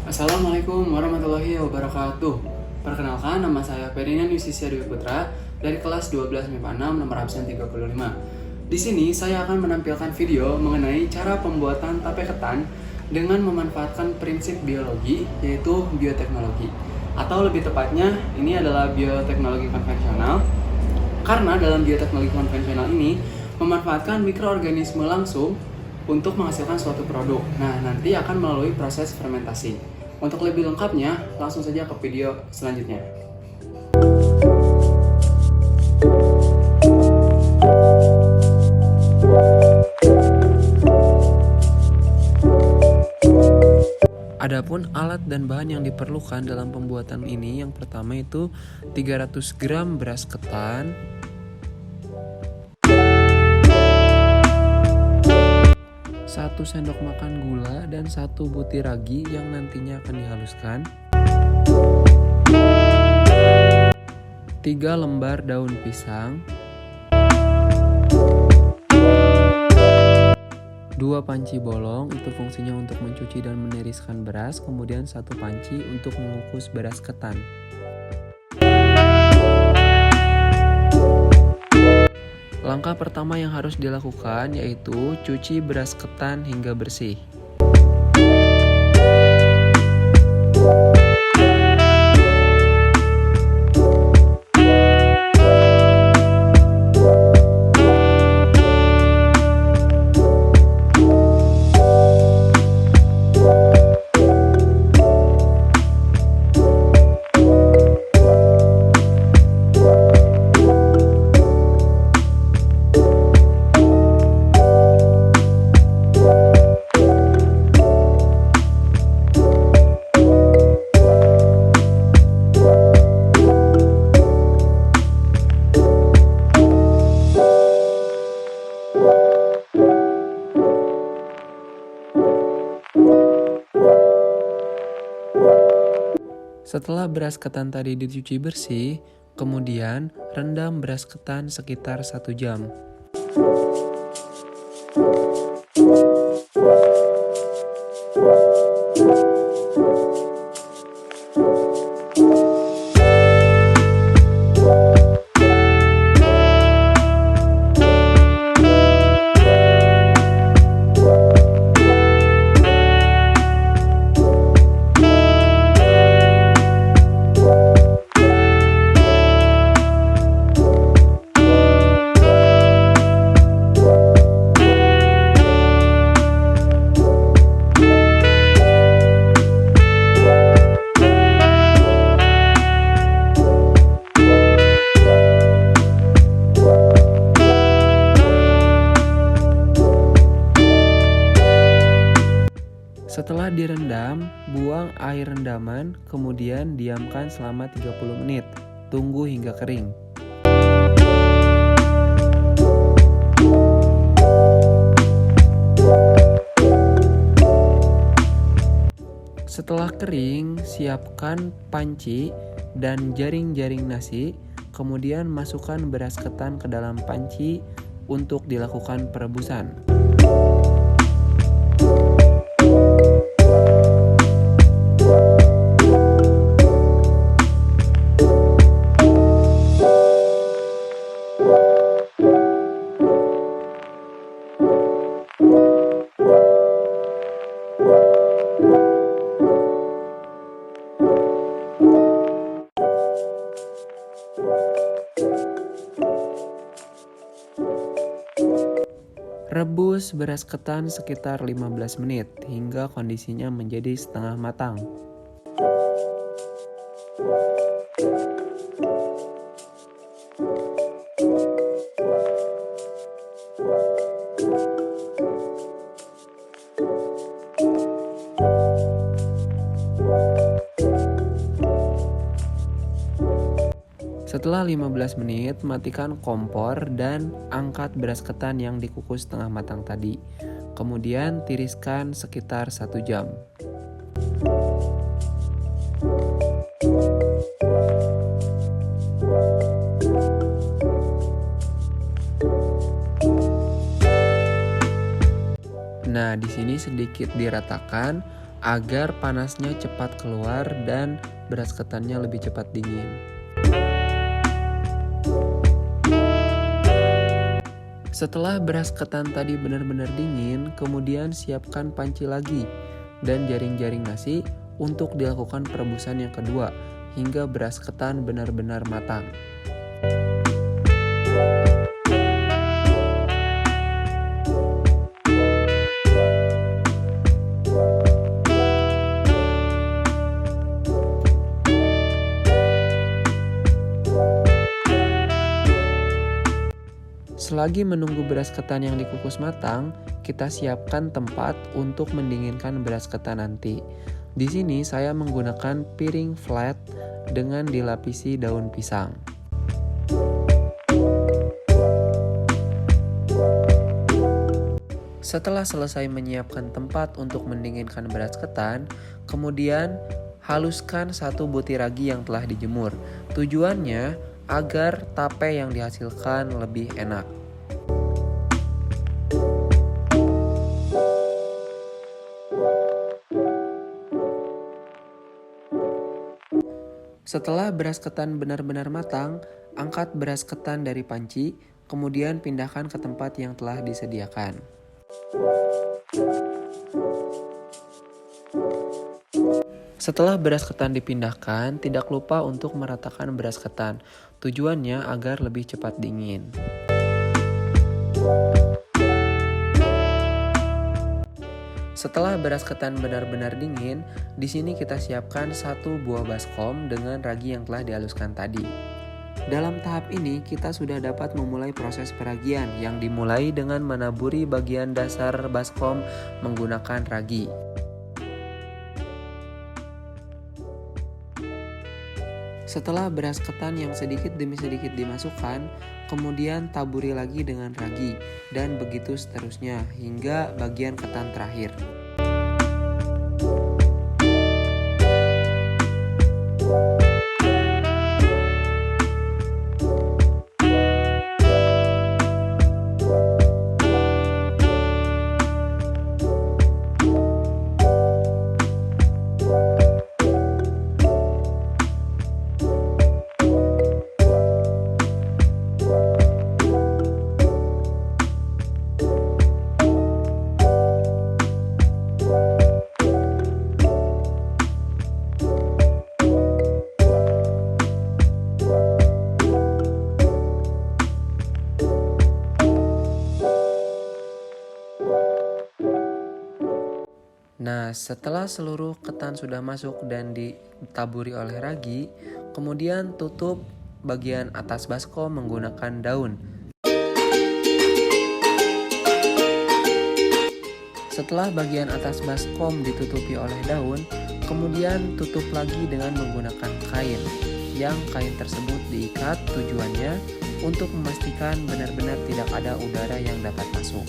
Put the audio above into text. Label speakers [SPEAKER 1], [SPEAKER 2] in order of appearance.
[SPEAKER 1] Assalamualaikum warahmatullahi wabarakatuh. Perkenalkan, nama saya Ferdinand Yusisya Dwi Putra dari kelas 12 MIPA 6 nomor absen 35. Di sini saya akan menampilkan video mengenai cara pembuatan tape ketan dengan memanfaatkan prinsip biologi, yaitu bioteknologi. Atau lebih tepatnya, ini adalah bioteknologi konvensional. Karena dalam bioteknologi konvensional ini memanfaatkan mikroorganisme langsung untuk menghasilkan suatu produk. Nah, nanti akan melalui proses fermentasi. Untuk lebih lengkapnya, langsung saja ke video selanjutnya. Adapun alat dan bahan yang diperlukan dalam pembuatan ini, yang pertama itu 300 gram beras ketan, 1 sendok makan gula, dan 1 butir ragi yang nantinya akan dihaluskan, 3 lembar daun pisang, 2 panci bolong, itu fungsinya untuk mencuci dan meniriskan beras, kemudian 1 panci untuk mengukus beras ketan. Langkah pertama yang harus dilakukan yaitu cuci beras ketan hingga bersih. Setelah beras ketan tadi dicuci bersih, kemudian rendam beras ketan sekitar 1 jam. Setelah direndam, buang air rendaman, kemudian diamkan selama 30 menit. Tunggu hingga kering. Setelah kering, siapkan panci dan jaring-jaring nasi, kemudian masukkan beras ketan ke dalam panci untuk dilakukan perebusan. Rebus beras ketan sekitar 15 menit hingga kondisinya menjadi setengah matang. Setelah 15 menit, matikan kompor dan angkat beras ketan yang dikukus setengah matang tadi. Kemudian tiriskan sekitar 1 jam. Nah, di sini sedikit diratakan
[SPEAKER 2] agar panasnya cepat keluar dan beras ketannya lebih cepat dingin. Setelah beras ketan tadi benar-benar dingin, kemudian siapkan panci lagi dan jaring-jaring nasi untuk dilakukan perebusan yang kedua hingga beras ketan benar-benar matang. Selagi menunggu beras ketan yang dikukus matang, kita siapkan tempat untuk mendinginkan beras ketan nanti. Di sini saya menggunakan piring flat dengan dilapisi daun pisang. Setelah selesai menyiapkan tempat untuk mendinginkan beras ketan, kemudian haluskan 1 butir ragi yang telah dijemur. Tujuannya agar tape yang dihasilkan lebih enak. Setelah beras ketan benar-benar matang, angkat beras ketan dari panci, kemudian pindahkan ke tempat yang telah disediakan. Setelah beras ketan dipindahkan, tidak lupa untuk meratakan beras ketan. Tujuannya agar lebih cepat dingin. Setelah beras ketan benar-benar dingin, di sini kita siapkan 1 buah baskom dengan ragi yang telah dihaluskan tadi. Dalam tahap ini, kita sudah dapat memulai proses peragian yang dimulai dengan menaburi bagian dasar baskom menggunakan ragi. Setelah beras ketan yang sedikit demi sedikit dimasukkan, kemudian taburi lagi dengan ragi, dan begitu seterusnya hingga bagian ketan terakhir. Nah, setelah seluruh ketan sudah masuk dan ditaburi oleh ragi, kemudian tutup bagian atas baskom menggunakan daun. Setelah bagian atas baskom ditutupi oleh daun, kemudian tutup lagi dengan menggunakan kain. Yang kain tersebut diikat tujuannya untuk memastikan benar-benar tidak ada udara yang dapat masuk.